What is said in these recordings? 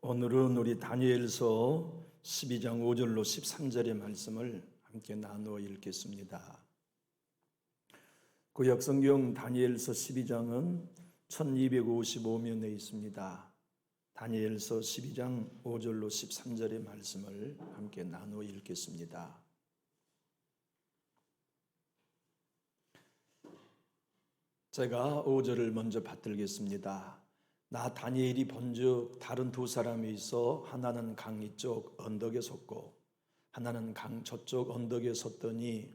오늘은 우리 다니엘서 12장 5절로 13절의 말씀을 함께 나누어 읽겠습니다. 구약성경 다니엘서 12장은 1255면에 있습니다. 다니엘서 12장 5절로 13절의 말씀을 함께 나누어 읽겠습니다. 제가 5절을 먼저 받들겠습니다. 나 다니엘이 본즉 다른 두 사람이 있어 하나는 강 이쪽 언덕에 섰고 하나는 강 저쪽 언덕에 섰더니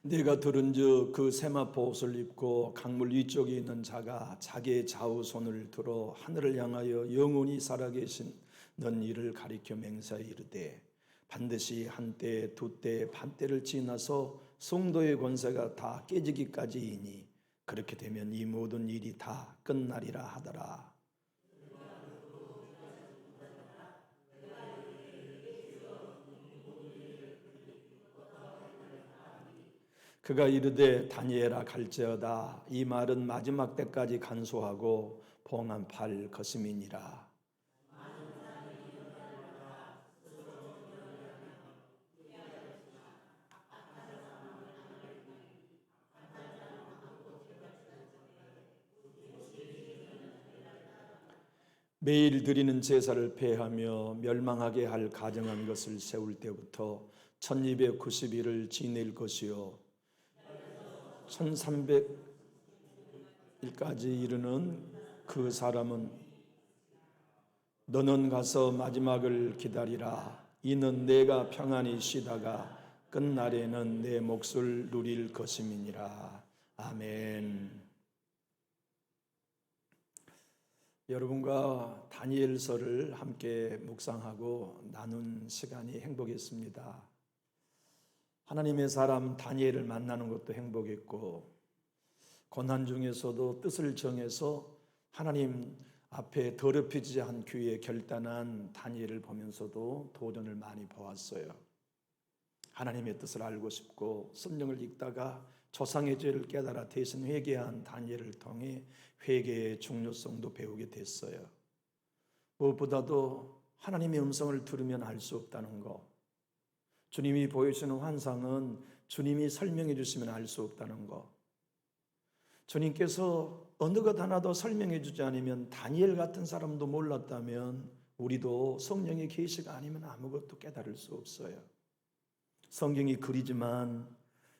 내가 들은즉 그 세마포 옷을 입고 강물 위쪽에 있는 자가 자기의 좌우 손을 들어 하늘을 향하여 영원히 살아계신 넌 이를 가리켜 맹세하여 이르되 반드시 한때 두때 반때를 지나서 성도의 권세가 다 깨지기까지이니 그렇게 되면 이 모든 일이 다 끝나리라 하더라. 그가 이르되 다니엘아 갈지어다 이 말은 마지막 때까지 간소하고 봉한 팔 것임이니라. 매일 드리는 제사를 폐하며 멸망하게 할 가정한 것을 세울 때부터 1290일을 지낼 것이요 1300일까지 이르는 그 사람은 너는 가서 마지막을 기다리라. 이는 내가 평안히 쉬다가 끝날에는 내 몫을 누릴 것임이니라. 아멘. 여러분과 다니엘서를 함께 묵상하고 나눈 시간이 행복했습니다. 하나님의 사람 다니엘을 만나는 것도 행복했고 고난 중에서도 뜻을 정해서 하나님 앞에 더럽히지 않기 위해 결단한 다니엘을 보면서도 도전을 많이 보았어요. 하나님의 뜻을 알고 싶고 성경을 읽다가 조상의 죄를 깨달아 대신 회개한 다니엘을 통해 회개의 중요성도 배우게 됐어요. 무엇보다도 하나님의 음성을 들으면 알 수 없다는 것, 주님이 보여주시는 환상은 주님이 설명해 주시면 알 수 없다는 것, 주님께서 어느 것 하나도 설명해 주지 않으면 다니엘 같은 사람도 몰랐다면 우리도 성령의 계시가 아니면 아무것도 깨달을 수 없어요. 성경이 글이지만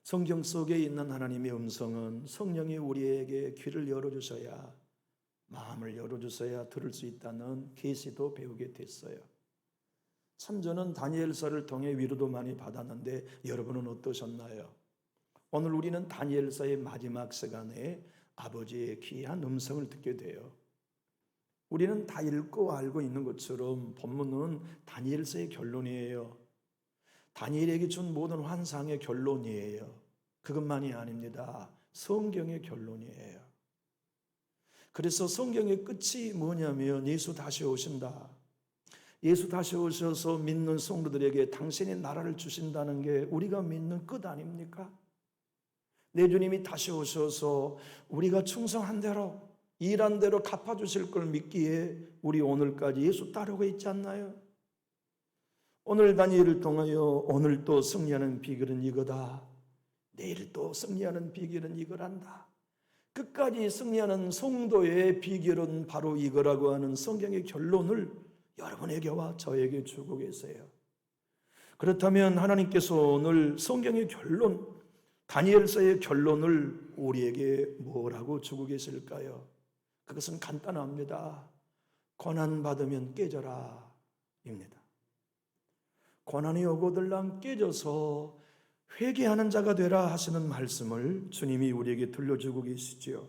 성경 속에 있는 하나님의 음성은 성령이 우리에게 귀를 열어주셔야, 마음을 열어주셔야 들을 수 있다는 계시도 배우게 됐어요. 참 저는 다니엘서를 통해 위로도 많이 받았는데 여러분은 어떠셨나요? 오늘 우리는 다니엘서의 마지막 시간에 아버지의 귀한 음성을 듣게 돼요. 우리는 다 읽고 알고 있는 것처럼 본문은 다니엘서의 결론이에요. 다니엘에게 준 모든 환상의 결론이에요. 그것만이 아닙니다. 성경의 결론이에요. 그래서 성경의 끝이 뭐냐면 예수 다시 오신다. 예수 다시 오셔서 믿는 성도들에게 당신의 나라를 주신다는 게 우리가 믿는 끝 아닙니까? 내 주님이 다시 오셔서 우리가 충성한 대로 일한 대로 갚아주실 걸 믿기에 우리 오늘까지 예수 따르고 있지 않나요? 오늘 다니엘을 통하여 오늘 또 승리하는 비결은 이거다. 내일 또 승리하는 비결은 이거란다. 끝까지 승리하는 성도의 비결은 바로 이거라고 하는 성경의 결론을 여러분에게와 저에게 주고 계세요. 그렇다면 하나님께서 오늘 성경의 결론, 다니엘서의 결론을 우리에게 뭐라고 주고 계실까요? 그것은 간단합니다. 고난받으면 깨져라 입니다. 고난이 오고들랑 깨져서 회개하는 자가 되라 하시는 말씀을 주님이 우리에게 들려주고 계시지요.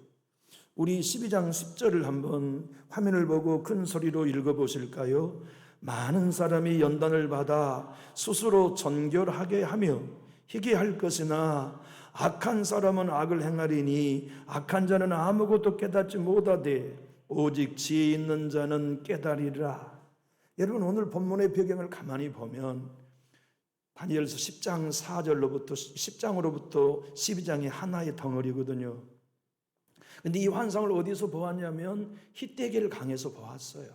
우리 12장 10절을 한번 화면을 보고 큰 소리로 읽어보실까요? 많은 사람이 연단을 받아 스스로 정결하게 하며 희귀할 것이나 악한 사람은 악을 행하리니 악한 자는 아무것도 깨닫지 못하되 오직 지혜 있는 자는 깨달으리라. 여러분 오늘 본문의 배경을 가만히 보면 다니엘서 10장 4절로부터 10장으로부터 12장이 하나의 덩어리거든요. 근데 이 환상을 어디서 보았냐면 히데겔 강에서 보았어요.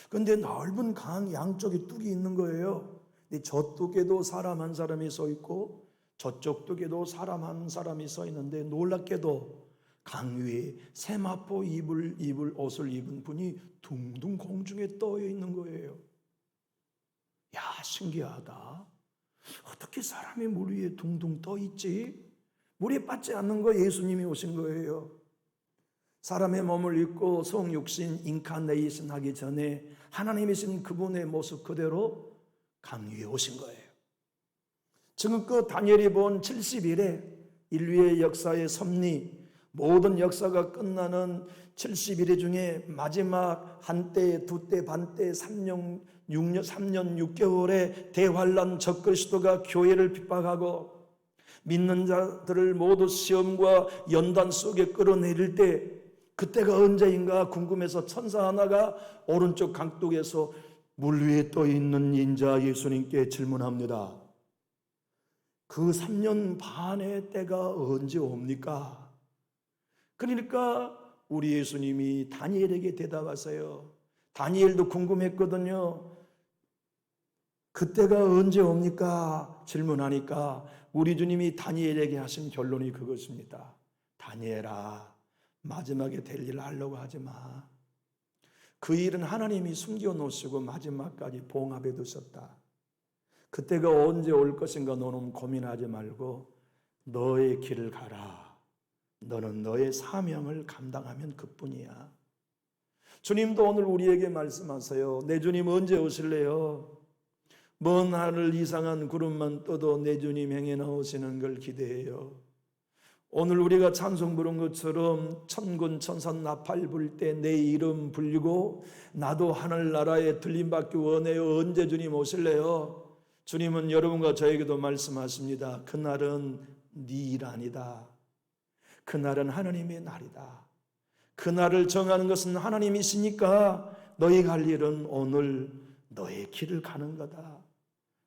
근데 넓은 강 양쪽에 뚝이 있는 거예요. 근데 저쪽에도 사람 한 사람이 서 있고 저쪽 뚝에도 사람 한 사람이 서 있는데 놀랍게도 강 위에 세마포 입을 옷을 입은 분이 둥둥 공중에 떠 있는 거예요. 야, 신기하다. 어떻게 사람이 물 위에 둥둥 떠 있지? 물에 빠지지 않는 거 예수님이 오신 거예요. 사람의 몸을 입고 성육신 인카네이션 하기 전에 하나님이신 그분의 모습 그대로 강 위에 오신 거예요. 지금껏 다니엘이 본 70일의 인류의 역사의 섭리, 모든 역사가 끝나는 70일 중에 마지막 한때, 두때, 반때, 3년 6개월의 대환란 적그리스도가 교회를 핍박하고 믿는 자들을 모두 시험과 연단 속에 끌어내릴 때, 그때가 언제인가 궁금해서 천사 하나가 오른쪽 강둑에서 물 위에 떠 있는 인자 예수님께 질문합니다. 그 3년 반의 때가 언제 옵니까? 그러니까 우리 예수님이 다니엘에게 대답하세요. 다니엘도 궁금했거든요. 그때가 언제 옵니까? 질문하니까 우리 주님이 다니엘에게 하신 결론이 그것입니다. 다니엘아, 마지막에 될 일을 하려고 하지 마. 그 일은 하나님이 숨겨놓으시고 마지막까지 봉합해 두셨다. 그때가 언제 올 것인가 너는 고민하지 말고 너의 길을 가라. 너는 너의 사명을 감당하면 그뿐이야. 주님도 오늘 우리에게 말씀하세요. 내 주님 언제 오실래요? 먼 하늘 이상한 구름만 떠도 내 주님 행해 나오시는 걸 기대해요. 오늘 우리가 찬송 부른 것처럼 천군 천산 나팔 불 때 내 이름 불리고 나도 하늘나라에 들림받기 원해요. 언제 주님 오실래요? 주님은 여러분과 저에게도 말씀하십니다. 그날은 네 일 아니다. 그날은 하나님의 날이다. 그날을 정하는 것은 하나님이시니까 너희 갈 일은 오늘 너의 길을 가는 거다.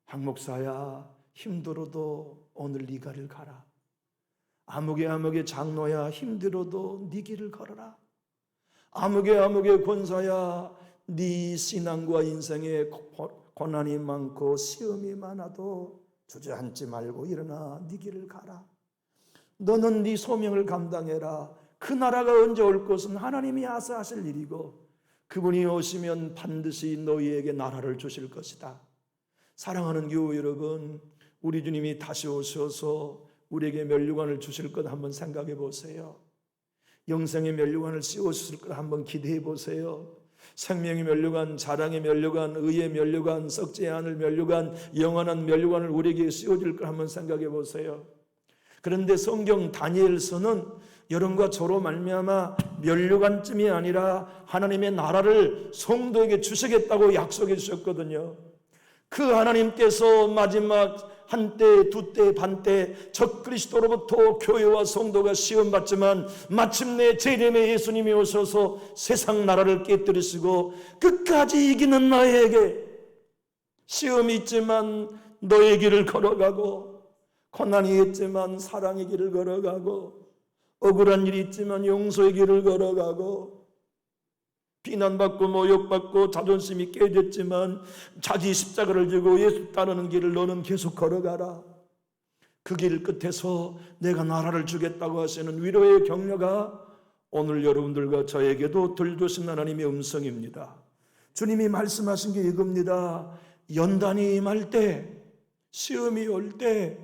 박 목사야, 힘들어도 오늘 네 길을 가라. 아무개 장로야, 힘들어도 네 길을 걸어라. 아무개 권사야, 네 신앙과 인생에 고난이 많고 시험이 많아도 주저앉지 말고 일어나 네 길을 가라. 너는 네 소명을 감당해라. 그 나라가 언제 올 것은 하나님이 아사 하실 일이고 그분이 오시면 반드시 너희에게 나라를 주실 것이다. 사랑하는 교우 여러분, 우리 주님이 다시 오셔서 우리에게 면류관을 주실 것 한번 생각해 보세요. 영생의 면류관을 씌워주실 것 한번 기대해 보세요. 생명의 면류관, 자랑의 면류관, 의의 면류관, 썩지 않을 면류관, 영원한 면류관을 우리에게 씌워줄 것 한번 생각해 보세요. 그런데 성경 다니엘서는 여러분과 저로 말미암아 면류관쯤이 아니라 하나님의 나라를 성도에게 주시겠다고 약속해 주셨거든요. 그 하나님께서 마지막 한때, 두때, 반때 적그리스도로부터 교회와 성도가 시험받지만 마침내 제림의 예수님이 오셔서 세상 나라를 깨뜨리시고 끝까지 이기는 너에게 시험이 있지만 너의 길을 걸어가고 고난이 있지만 사랑의 길을 걸어가고 억울한 일이 있지만 용서의 길을 걸어가고 비난받고 모욕받고 자존심이 깨졌지만 자기 십자가를 지고 예수 따르는 길을 너는 계속 걸어가라. 그 길 끝에서 내가 나라를 주겠다고 하시는 위로의 격려가 오늘 여러분들과 저에게도 들려주신 하나님의 음성입니다. 주님이 말씀하신 게 이겁니다. 연단이 임할 때, 시험이 올 때,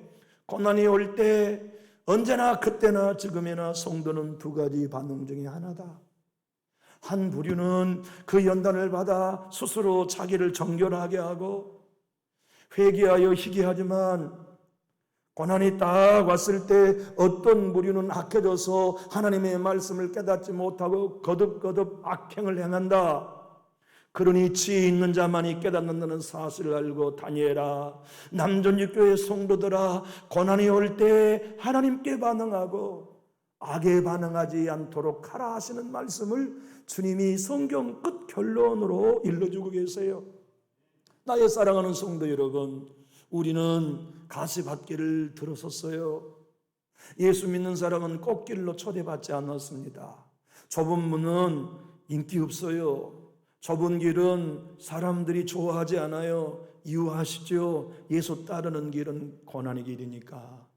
고난이 올 때 언제나 그때나 지금이나 성도는 두 가지 반응 중에 하나다. 한 부류는 그 연단을 받아 스스로 자기를 정결하게 하고 회개하여 희귀하지만 고난이 딱 왔을 때 어떤 부류는 악해져서 하나님의 말씀을 깨닫지 못하고 거듭거듭 악행을 행한다. 그러니 지혜 있는 자만이 깨닫는다는 사실을 알고 다니엘아, 남전육교의 성도들아, 고난이 올 때 하나님께 반응하고 악에 반응하지 않도록 하라 하시는 말씀을 주님이 성경 끝 결론으로 일러주고 계세요. 나의 사랑하는 성도 여러분, 우리는 가시밭길을 들어섰어요. 예수 믿는 사람은 꽃길로 초대받지 않았습니다. 좁은 문은 인기 없어요. 좁은 길은 사람들이 좋아하지 않아요. 이유하시죠? 예수 따르는 길은 고난의 길이니까.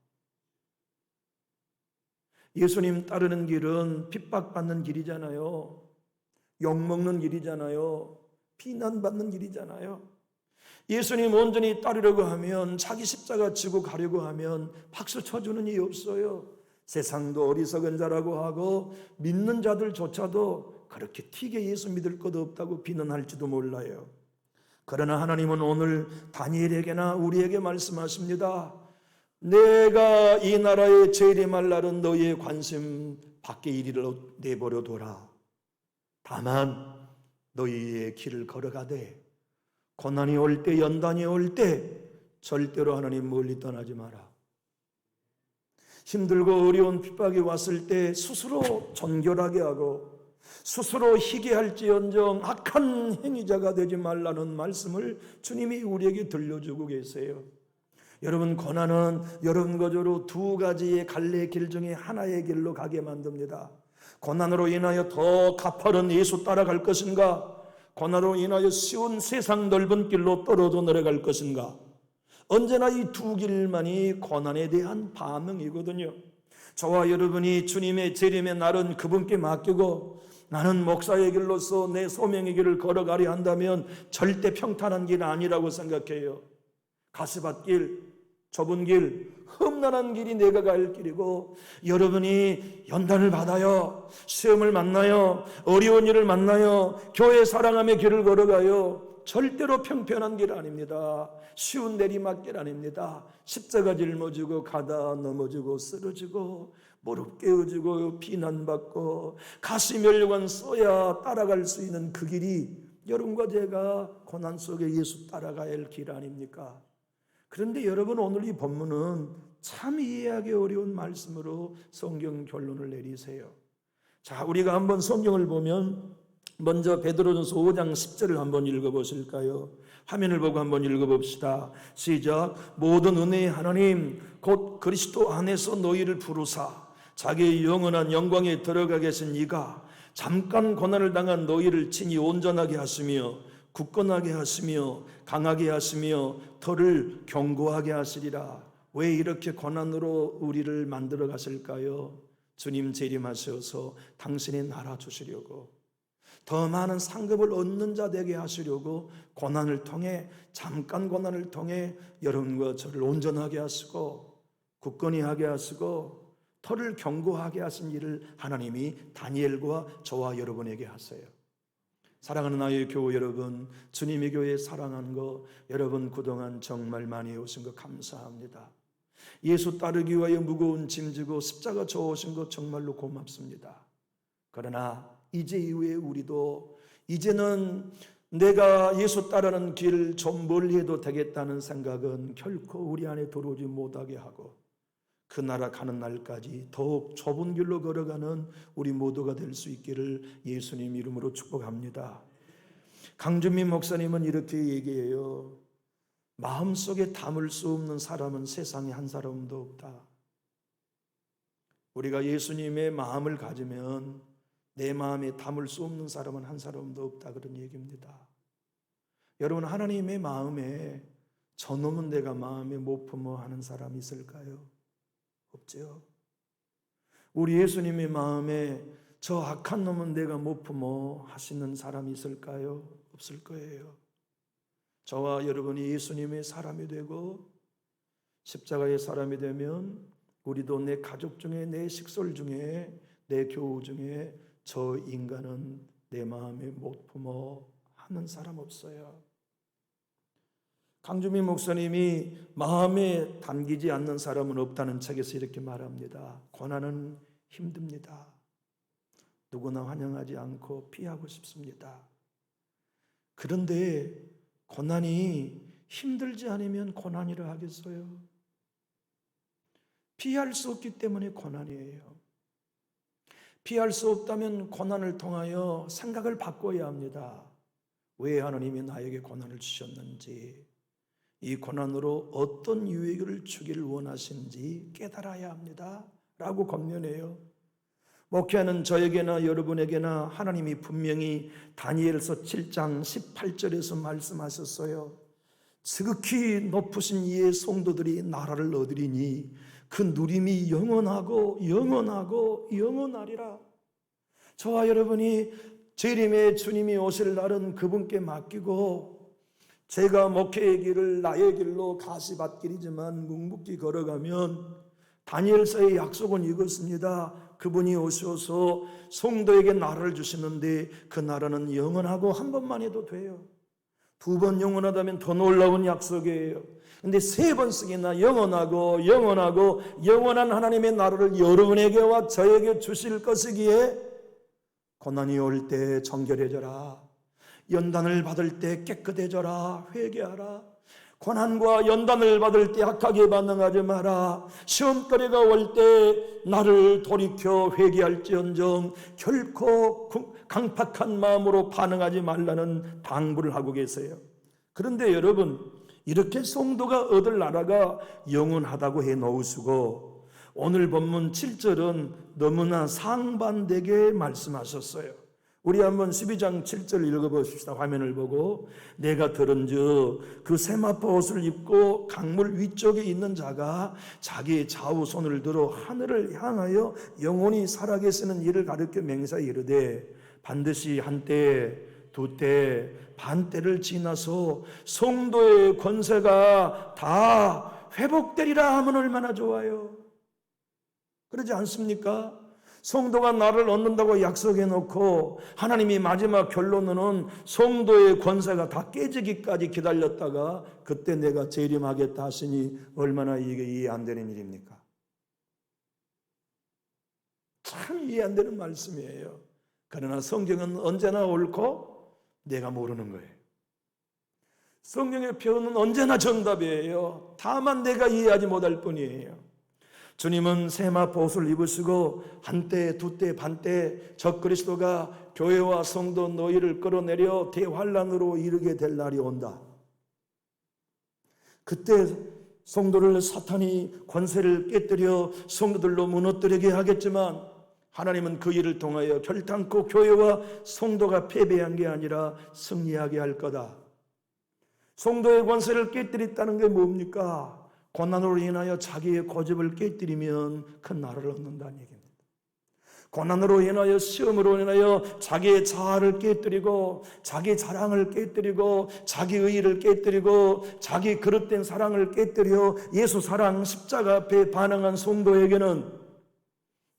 예수님 따르는 길은 핍박받는 길이잖아요. 욕먹는 길이잖아요. 비난받는 길이잖아요. 예수님 온전히 따르려고 하면, 자기 십자가 지고 가려고 하면 박수 쳐주는 이 없어요. 세상도 어리석은 자라고 하고 믿는 자들조차도 그렇게 튀게 예수 믿을 것 없다고 비난할지도 몰라요. 그러나 하나님은 오늘 다니엘에게나 우리에게 말씀하십니다. 내가 이 나라에 재림할 날은 너희의 관심 밖의 일을 내버려 둬라. 다만 너희의 길을 걸어가되 고난이 올 때, 연단이 올 때 절대로 하나님 멀리 떠나지 마라. 힘들고 어려운 핍박이 왔을 때 스스로 존결하게 하고 스스로 희게 할지언정 악한 행위자가 되지 말라는 말씀을 주님이 우리에게 들려주고 계세요. 여러분, 고난은 여러분 거저로 두 가지의 갈래의 길 중에 하나의 길로 가게 만듭니다. 고난으로 인하여 더 가파른 예수 따라갈 것인가? 고난으로 인하여 쉬운 세상 넓은 길로 떨어져 내려갈 것인가? 언제나 이 두 길만이 고난에 대한 반응이거든요. 저와 여러분이 주님의 재림의 날은 그분께 맡기고 나는 목사의 길로서 내 소명의 길을 걸어가려 한다면 절대 평탄한 길 아니라고 생각해요. 가시밭길, 좁은 길, 험난한 길이 내가 갈 길이고, 여러분이 연단을 받아요, 시험을 만나요, 어려운 일을 만나요, 교회 사랑함의 길을 걸어가요. 절대로 평편한 길 아닙니다. 쉬운 내리막길 아닙니다. 십자가 짊어지고 가다 넘어지고 쓰러지고 무릎 깨어지고 비난받고 가시 멸류관 써야 따라갈 수 있는 그 길이 여러분과 제가 고난 속에 예수 따라가야 할 길 아닙니까? 그런데 여러분, 오늘 이 본문은 참 이해하기 어려운 말씀으로 성경 결론을 내리세요. 자, 우리가 한번 성경을 보면 먼저 베드로전서 5장 10절을 한번 읽어보실까요? 화면을 보고 한번 읽어봅시다. 시작. 모든 은혜의 하나님 곧 그리스도 안에서 너희를 부르사 자기의 영원한 영광에 들어가 계신 이가 잠깐 고난을 당한 너희를 친히 온전하게 하시며 굳건하게 하시며 강하게 하시며 털을 견고하게 하시리라. 왜 이렇게 고난으로 우리를 만들어 가실까요? 주님 재림하셔서 당신의 나라 주시려고, 더 많은 상급을 얻는 자 되게 하시려고 고난을 통해, 잠깐 고난을 통해 여러분과 저를 온전하게 하시고 굳건히 하게 하시고 털을 견고하게 하신 일을 하나님이 다니엘과 저와 여러분에게 하세요. 사랑하는 나의 교우 여러분, 주님의 교회 사랑하는 거 여러분 그동안 정말 많이 해오신 거 감사합니다. 예수 따르기 위하여 무거운 짐 지고 십자가 져오신 거 정말로 고맙습니다. 그러나 이제 이후에 우리도 이제는 내가 예수 따르는 길 좀 멀리 해도 되겠다는 생각은 결코 우리 안에 들어오지 못하게 하고 그 나라 가는 날까지 더욱 좁은 길로 걸어가는 우리 모두가 될 수 있기를 예수님 이름으로 축복합니다. 강준민 목사님은 이렇게 얘기해요. 마음속에 담을 수 없는 사람은 세상에 한 사람도 없다. 우리가 예수님의 마음을 가지면 내 마음에 담을 수 없는 사람은 한 사람도 없다, 그런 얘기입니다. 여러분, 하나님의 마음에 저놈은 내가 마음에 못 품어 하는 사람이 있을까요? 없죠. 우리 예수님의 마음에 저 악한 놈은 내가 못 품어 하시는 사람이 있을까요? 없을 거예요. 저와 여러분이 예수님의 사람이 되고 십자가의 사람이 되면 우리도 내 가족 중에, 내 식솔 중에, 내 교우 중에 저 인간은 내 마음에 못 품어 하는 사람 없어요. 강주민 목사님이 마음에 담기지 않는 사람은 없다는 책에서 이렇게 말합니다. 고난은 힘듭니다. 누구나 환영하지 않고 피하고 싶습니다. 그런데 고난이 힘들지 않으면 고난이라 하겠어요? 피할 수 없기 때문에 고난이에요. 피할 수 없다면 고난을 통하여 생각을 바꿔야 합니다. 왜 하나님이 나에게 고난을 주셨는지, 이 고난으로 어떤 유익을 주기를 원하시는지 깨달아야 합니다 라고 권면해요. 목회하는 저에게나 여러분에게나 하나님이 분명히 다니엘서 7장 18절에서 말씀하셨어요. 지극히 높으신 이의 성도들이 나라를 얻으리니 그 누림이 영원하고 영원하고 영원하리라. 저와 여러분이 재림의 주님이 오실 날은 그분께 맡기고, 제가 목회의 길을 나의 길로 가시밭길이지만 묵묵히 걸어가면 다니엘서의 약속은 이것입니다. 그분이 오셔서 성도에게 나라를 주시는데 그 나라는 영원하고 한 번만 해도 돼요. 두 번 영원하다면 더 놀라운 약속이에요. 근데 세 번씩이나 영원하고 영원하고 영원한 하나님의 나라를 여러분에게와 저에게 주실 것이기에 고난이 올 때 정결해져라. 연단을 받을 때 깨끗해져라. 회개하라. 고난과 연단을 받을 때 악하게 반응하지 마라. 시험거리가 올 때 나를 돌이켜 회개할지언정 결코 강팍한 마음으로 반응하지 말라는 당부를 하고 계세요. 그런데 여러분, 이렇게 성도가 얻을 나라가 영원하다고 해 놓으시고 오늘 본문 7절은 너무나 상반되게 말씀하셨어요. 우리 한번 12장 7절 읽어보십시다. 화면을 보고. 내가 들은즉 그 세마포 옷을 입고 강물 위쪽에 있는 자가 자기 좌우 손을 들어 하늘을 향하여 영원히 살아계시는 이를 가르쳐 맹세하여 이르되 반드시 한때 두때 반때를 지나서 성도의 권세가 다 회복되리라 하면 얼마나 좋아요. 그러지 않습니까? 성도가 나를 얻는다고 약속해 놓고 하나님이 마지막 결론은 성도의 권세가 다 깨지기까지 기다렸다가 그때 내가 재림하겠다 하시니 얼마나 이게 이해 안 되는 일입니까? 참 이해 안 되는 말씀이에요. 그러나 성경은 언제나 옳고 내가 모르는 거예요. 성경의 표현은 언제나 정답이에요. 다만 내가 이해하지 못할 뿐이에요. 주님은 세마포 옷을 입으시고 한때 두때 반때 적그리스도가 교회와 성도 너희를 끌어내려 대환란으로 이르게 될 날이 온다. 그때 성도를 사탄이 권세를 깨뜨려 성도들로 무너뜨리게 하겠지만 하나님은 그 일을 통하여 결단코 교회와 성도가 패배한 게 아니라 승리하게 할 거다. 성도의 권세를 깨뜨렸다는 게 뭡니까? 고난으로 인하여 자기의 고집을 깨뜨리면 큰 나라를 얻는다는 얘기입니다. 고난으로 인하여 시험으로 인하여 자기의 자아를 깨뜨리고 자기 자랑을 깨뜨리고 자기 의의를 깨뜨리고 자기 그릇된 사랑을 깨뜨려 예수 사랑 십자가 앞에 반응한 성도에게는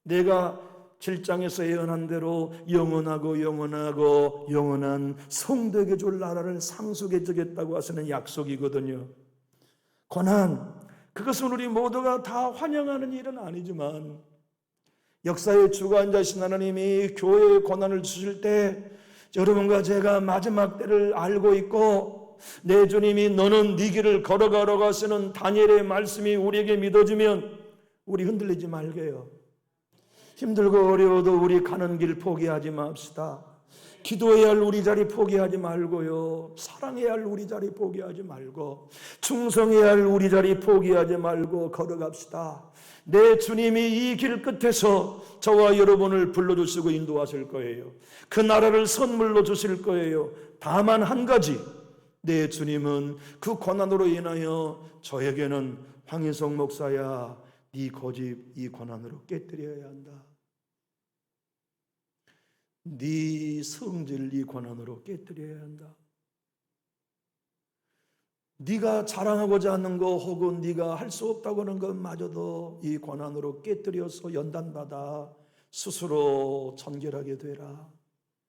내가 7장에서 예언한 대로 영원하고 영원하고 영원한 성도에게 줄 나라를 상속해 주겠다고 하시는 약속이거든요. 고난, 그것은 우리 모두가 다 환영하는 일은 아니지만 역사의 주관자신 하나님이 교회에 고난을 주실 때 여러분과 제가 마지막 때를 알고 있고 내 주님이 너는 네 길을 걸어가라고 하시는 다니엘의 말씀이 우리에게 믿어지면 우리 흔들리지 말게요. 힘들고 어려워도 우리 가는 길 포기하지 맙시다. 기도해야 할 우리 자리 포기하지 말고요. 사랑해야 할 우리 자리 포기하지 말고 충성해야 할 우리 자리 포기하지 말고 걸어갑시다. 내 주님이 이 길 끝에서 저와 여러분을 불러주시고 인도하실 거예요. 그 나라를 선물로 주실 거예요. 다만 한 가지, 내 주님은 그 고난으로 인하여 저에게는 황희성 목사야 네 고집 이 고난으로 깨뜨려야 한다. 네 성질 이 고난으로 깨뜨려야 한다. 네가 자랑하고자 하는 거 혹은 네가 할 수 없다고 하는 것마저도 이 고난으로 깨뜨려서 연단받아 스스로 정결하게 되라.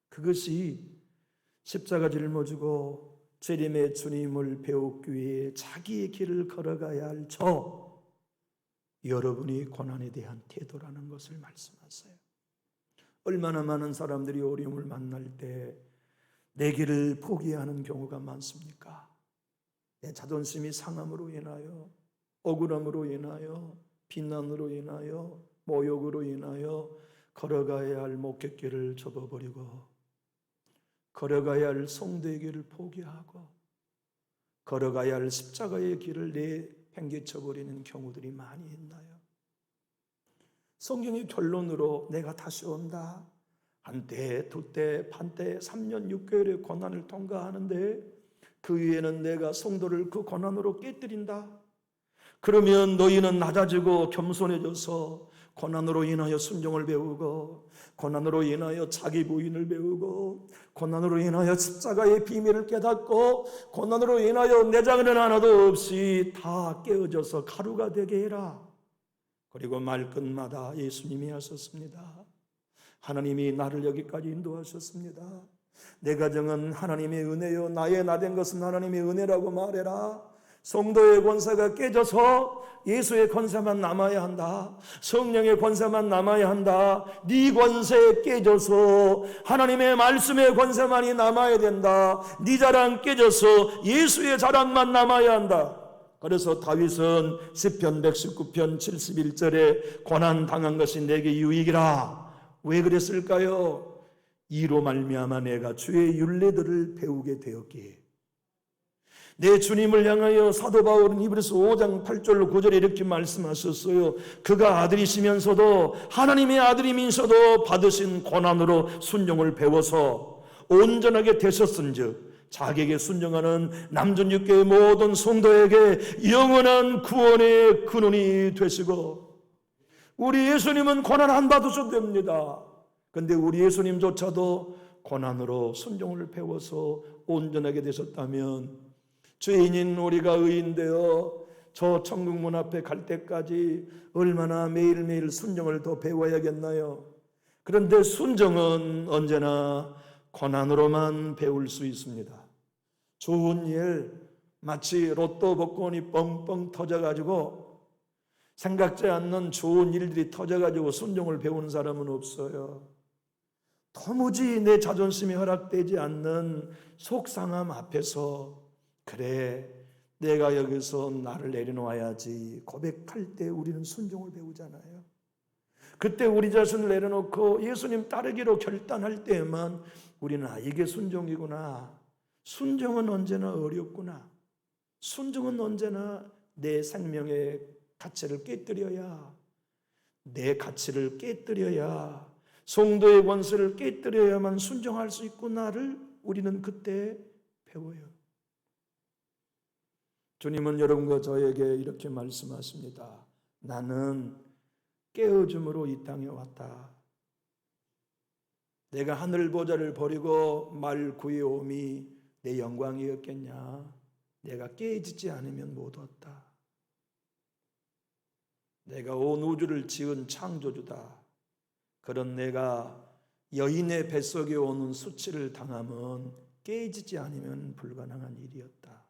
그것이 십자가 짊어지고 재림의 주님을 배우기 위해 자기의 길을 걸어가야 할 여러분이 고난에 대한 태도라는 것을 말씀하세요. 얼마나 많은 사람들이 어려움을 만날 때 내 길을 포기하는 경우가 많습니까? 내 자존심이 상함으로 인하여, 억울함으로 인하여, 비난으로 인하여, 모욕으로 인하여 걸어가야 할 목적길을 접어버리고 걸어가야 할 성도의 길을 포기하고 걸어가야 할 십자가의 길을 내팽개쳐 버리는 경우들이 많이 있나요? 성경의 결론으로 내가 다시 온다. 한때, 두때, 반때, 3년 6개월의 고난을 통과하는데 그 위에는 내가 성도를 그 고난으로 깨뜨린다. 그러면 너희는 낮아지고 겸손해져서 고난으로 인하여 순종을 배우고, 고난으로 인하여 자기 부인을 배우고, 고난으로 인하여 십자가의 비밀을 깨닫고, 고난으로 인하여 내장은 하나도 없이 다 깨어져서 가루가 되게 해라. 그리고 말끝마다 예수님이 하셨습니다. 하나님이 나를 여기까지 인도하셨습니다. 내 가정은 하나님의 은혜요, 나의 나된 것은 하나님의 은혜라고 말해라. 성도의 권세가 깨져서 예수의 권세만 남아야 한다. 성령의 권세만 남아야 한다. 네 권세 깨져서 하나님의 말씀의 권세만이 남아야 된다. 네 자랑 깨져서 예수의 자랑만 남아야 한다. 그래서 다윗은 시편 119편 71절에 고난 당한 것이 내게 유익이라. 왜 그랬을까요? 이로 말미암아 내가 주의 율례들을 배우게 되었기에. 내 주님을 향하여 사도 바울은 히브리서 5장 8절로 9절에 이렇게 말씀하셨어요. 그가 아들이시면서도 하나님의 아들이면서도 받으신 고난으로 순종을 배워서 온전하게 되셨은즉 자기에게 순종하는 남존육교의 모든 성도에게 영원한 구원의 근원이 되시고, 우리 예수님은 고난 안 받으셔도 됩니다. 그런데 우리 예수님조차도 고난으로 순종을 배워서 온전하게 되셨다면 죄인인 우리가 의인되어 저 천국문 앞에 갈 때까지 얼마나 매일매일 순종을 더 배워야겠나요? 그런데 순종은 언제나 고난으로만 배울 수 있습니다. 좋은 일, 마치 로또 복권이 뻥뻥 터져가지고 생각지 않는 좋은 일들이 터져가지고 순종을 배우는 사람은 없어요. 도무지 내 자존심이 허락되지 않는 속상함 앞에서 그래, 내가 여기서 나를 내려놓아야지 고백할 때 우리는 순종을 배우잖아요. 그때 우리 자신을 내려놓고 예수님 따르기로 결단할 때에만 우리는 이게 순종이구나. 순종은 언제나 어렵구나. 순종은 언제나 내 생명의 가치를 깨뜨려야, 내 가치를 깨뜨려야, 성도의 권세를 깨뜨려야만 순종할 수 있구나를 우리는 그때 배워요. 주님은 여러분과 저에게 이렇게 말씀하십니다. 나는 깨어줌으로 이 땅에 왔다. 내가 하늘 보좌를 버리고 말 구해옴이 내 영광이었겠냐? 내가 깨어지지 않으면 못 왔다. 내가 온 우주를 지은 창조주다. 그런 내가 여인의 뱃속에 오는 수치를 당함은 깨어지지 않으면 불가능한 일이었다.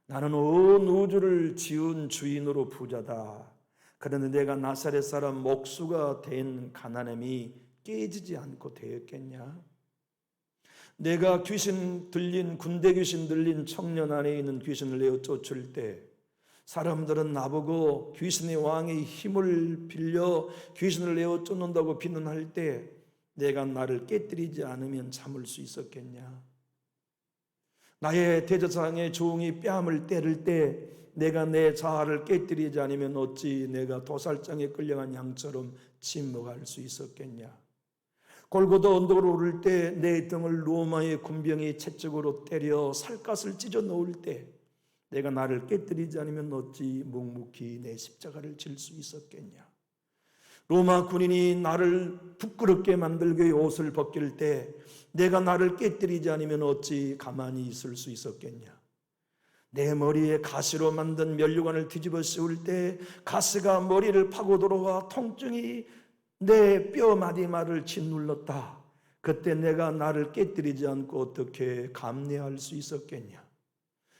나는 온 우주를 지은 주인으로 부자다. 그런데 내가 나사렛 사람 목수가 된 가난함이 깨지지 않고 되었겠냐? 내가 귀신 들린, 군대 귀신 들린 청년 안에 있는 귀신을 내어 쫓을 때 사람들은 나보고 귀신의 왕의 힘을 빌려 귀신을 내어 쫓는다고 비난할 때 내가 나를 깨뜨리지 않으면 참을 수 있었겠냐? 나의 대제사장의 종이 뺨을 때릴 때 내가 내 자아를 깨뜨리지 않으면 어찌 내가 도살장에 끌려간 양처럼 침묵할 수 있었겠냐? 골고다 언덕으로 오를 때 내 등을 로마의 군병이 채찍으로 때려 살갗을 찢어 놓을 때 내가 나를 깨뜨리지 않으면 어찌 묵묵히 내 십자가를 질 수 있었겠냐? 로마 군인이 나를 부끄럽게 만들기 위해 옷을 벗길 때 내가 나를 깨뜨리지 않으면 어찌 가만히 있을 수 있었겠냐? 내 머리에 가시로 만든 면류관을 뒤집어 씌울 때 가시가 머리를 파고 들어와 통증이 내 뼈 마디마를 짓눌렀다. 그때 내가 나를 깨뜨리지 않고 어떻게 감내할 수 있었겠냐?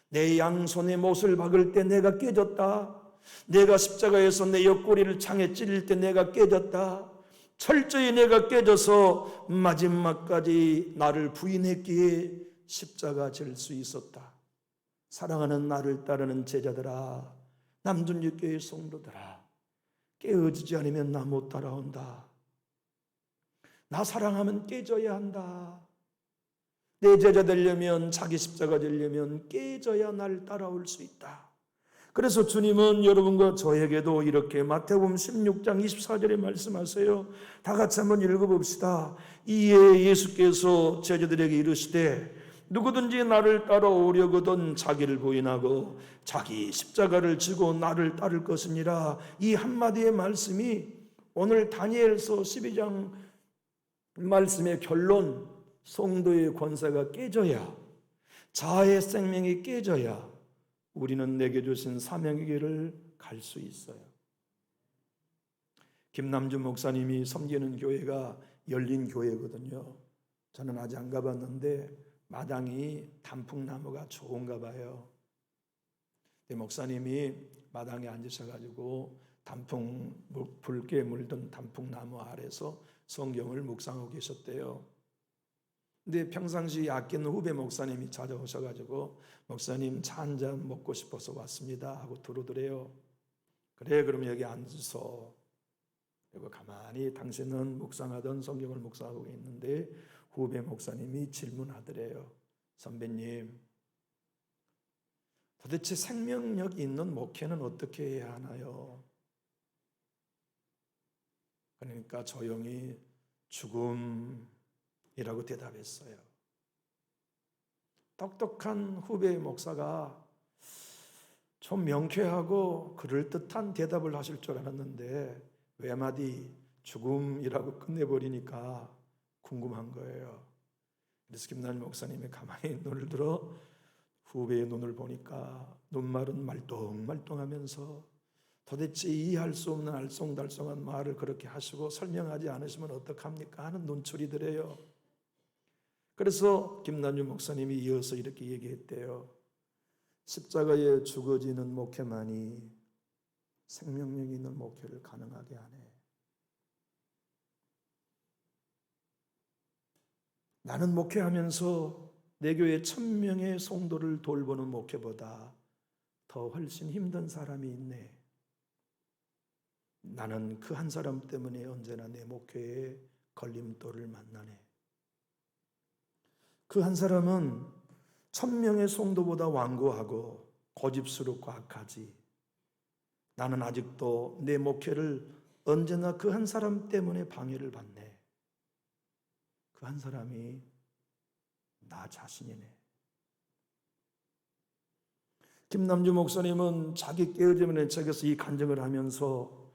내 양손에 못을 박을 때 내가 깨졌다. 내가 십자가에서 내 옆구리를 창에 찔릴 때 내가 깨졌다. 철저히 내가 깨져서 마지막까지 나를 부인했기에 십자가 질 수 있었다. 사랑하는 나를 따르는 제자들아, 남존육교의 성도들아, 깨어지지 않으면 나 못 따라온다. 나 사랑하면 깨져야 한다. 내 제자 되려면, 자기 십자가 되려면 깨져야 날 따라올 수 있다. 그래서 주님은 여러분과 저에게도 이렇게 마태복음 16장 24절에 말씀하세요. 다 같이 한번 읽어봅시다. 이에 예수께서 제자들에게 이르시되 누구든지 나를 따라오려거든 자기를 부인하고 자기 십자가를 지고 나를 따를 것이니라. 이 한마디의 말씀이 오늘 다니엘서 12장 말씀의 결론, 성도의 권세가 깨져야, 자아의 생명이 깨져야 우리는 내게 주신 사명의 길을 갈 수 있어요. 김남준 목사님이 섬기는 교회가 열린 교회거든요. 저는 아직 안 가봤는데 마당이 단풍나무가 좋은가 봐요. 목사님이 마당에 앉으셔가지고 단풍, 붉게 물든 단풍나무 아래서 성경을 묵상하고 계셨대요. 근데 평상시 아끼는 후배 목사님이 찾아오셔가지고 목사님 차 한잔 먹고 싶어서 왔습니다 하고 들어오더래요. 그래 그럼 여기 앉으소. 그리고 가만히 당신은 묵상하던 성경을 묵상하고 있는데 후배 목사님이 질문하더래요. 선배님, 도대체 생명력 있는 목회는 어떻게 해야 하나요? 그러니까 조용히 죽음이라고 대답했어요. 똑똑한 후배 목사가 좀 명쾌하고 그럴듯한 대답을 하실 줄 알았는데 외마디 죽음이라고 끝내버리니까 궁금한 거예요. 그래서 김남준 목사님이 가만히 눈을 들어 후배의 눈을 보니까 눈말은 말똥말똥하면서 도대체 이해할 수 없는 알쏭달쏭한 말을 그렇게 하시고 설명하지 않으시면 어떡합니까 하는 눈초리더래요. 그래서 김남준 목사님이 이어서 이렇게 얘기했대요. 십자가에 죽어지는 목회만이 생명력 있는 목회를 가능하게 하네. 나는 목회하면서 내 교회 1000명의 성도를 돌보는 목회보다 더 훨씬 힘든 사람이 있네. 나는 그 한 사람 때문에 언제나 내 목회에 걸림돌을 만나네. 그 한 사람은 1000명의 성도보다 완고하고 고집스럽고 악하지. 나는 아직도 내 목회를 언제나 그 한 사람 때문에 방해를 받네. 그 한 사람이 나 자신이네. 김남주 목사님은 자기 깨어짐의 책에서 이 간증을 하면서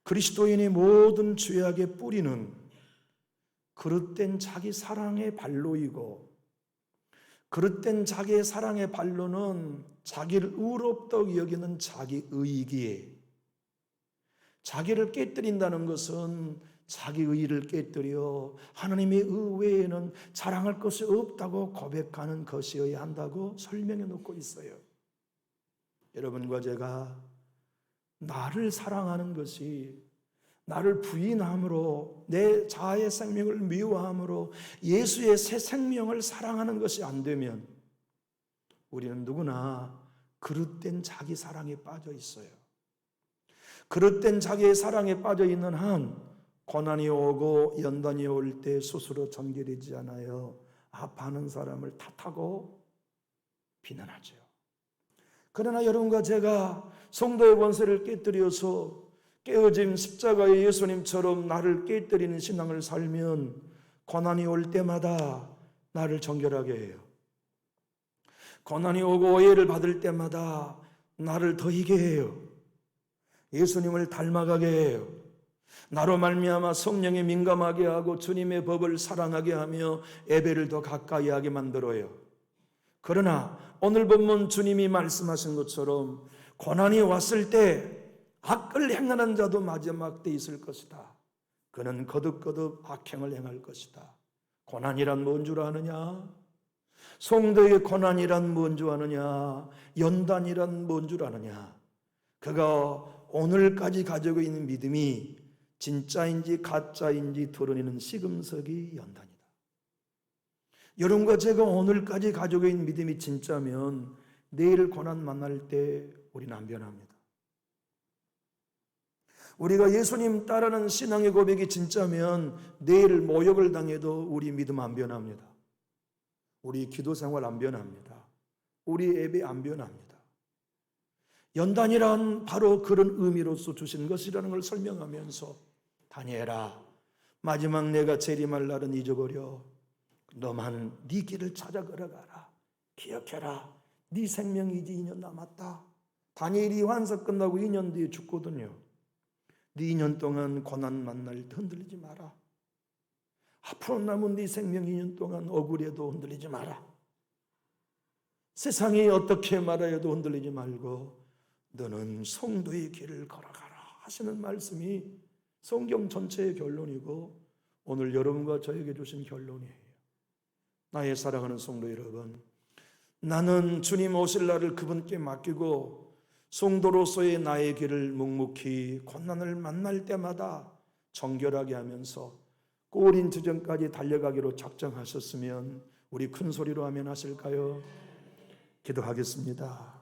그리스도인의 모든 죄악의 뿌리는 그릇된 자기 사랑의 발로이고, 그릇된 자기의 사랑의 발로는 자기를 의롭다고 여기는 자기 의이기에, 자기를 깨뜨린다는 것은 자기 의를 깨뜨려 하나님의 의 외에는 자랑할 것이 없다고 고백하는 것이어야 한다고 설명해 놓고 있어요. 여러분과 제가 나를 사랑하는 것이, 나를 부인함으로, 내 자아의 생명을 미워함으로 예수의 새 생명을 사랑하는 것이 안 되면 우리는 누구나 그릇된 자기 사랑에 빠져 있어요. 그릇된 자기의 사랑에 빠져 있는 한 고난이 오고 연단이 올 때 스스로 전결되지 않아요. 아파하는 사람을 탓하고 비난하죠. 그러나 여러분과 제가 성도의 권세를 깨뜨려서 깨어짐 십자가의 예수님처럼 나를 깨뜨리는 신앙을 살면 고난이 올 때마다 나를 정결하게 해요. 고난이 오고 오해를 받을 때마다 나를 더이게 해요. 예수님을 닮아가게 해요. 나로 말미암아 성령에 민감하게 하고 주님의 법을 사랑하게 하며 예배를 더 가까이 하게 만들어요. 그러나 오늘 본문 주님이 말씀하신 것처럼 고난이 왔을 때 악을 행하는 자도 마지막 때 있을 것이다. 그는 거듭거듭 악행을 행할 것이다. 고난이란 뭔 줄 아느냐? 성도의 고난이란 뭔 줄 아느냐? 연단이란 뭔 줄 아느냐? 그가 오늘까지 가지고 있는 믿음이 진짜인지 가짜인지 드러내는 시금석이 연단이다. 여러분과 제가 오늘까지 가지고 있는 믿음이 진짜면 내일 고난 만날 때 우리는 안 변합니다. 우리가 예수님 따르는 신앙의 고백이 진짜면 내일 모욕을 당해도 우리 믿음 안 변합니다. 우리 기도 생활 안 변합니다. 우리 예배 안 변합니다. 연단이란 바로 그런 의미로서 주신 것이라는 걸 설명하면서 다니엘아, 마지막 내가 재림할 날은 잊어버려. 너만 네 길을 찾아 걸어가라. 기억해라. 네 생명이 이제 2년 남았다. 다니엘이 환사 끝나고 2년 뒤에 죽거든요. 네 2년 동안 고난 만날 때 흔들리지 마라. 앞으로 남은 네 생명 2년 동안 억울해도 흔들리지 마라. 세상이 어떻게 말하여도 흔들리지 말고 너는 성도의 길을 걸어가라 하시는 말씀이 성경 전체의 결론이고 오늘 여러분과 저에게 주신 결론이에요. 나의 사랑하는 성도 여러분, 나는 주님 오실 날을 그분께 맡기고 성도로서의 나의 길을 묵묵히 고난을 만날 때마다 정결하게 하면서 꼬린 지점까지 달려가기로 작정하셨으면 우리 큰 소리로 아멘 하실까요? 기도하겠습니다.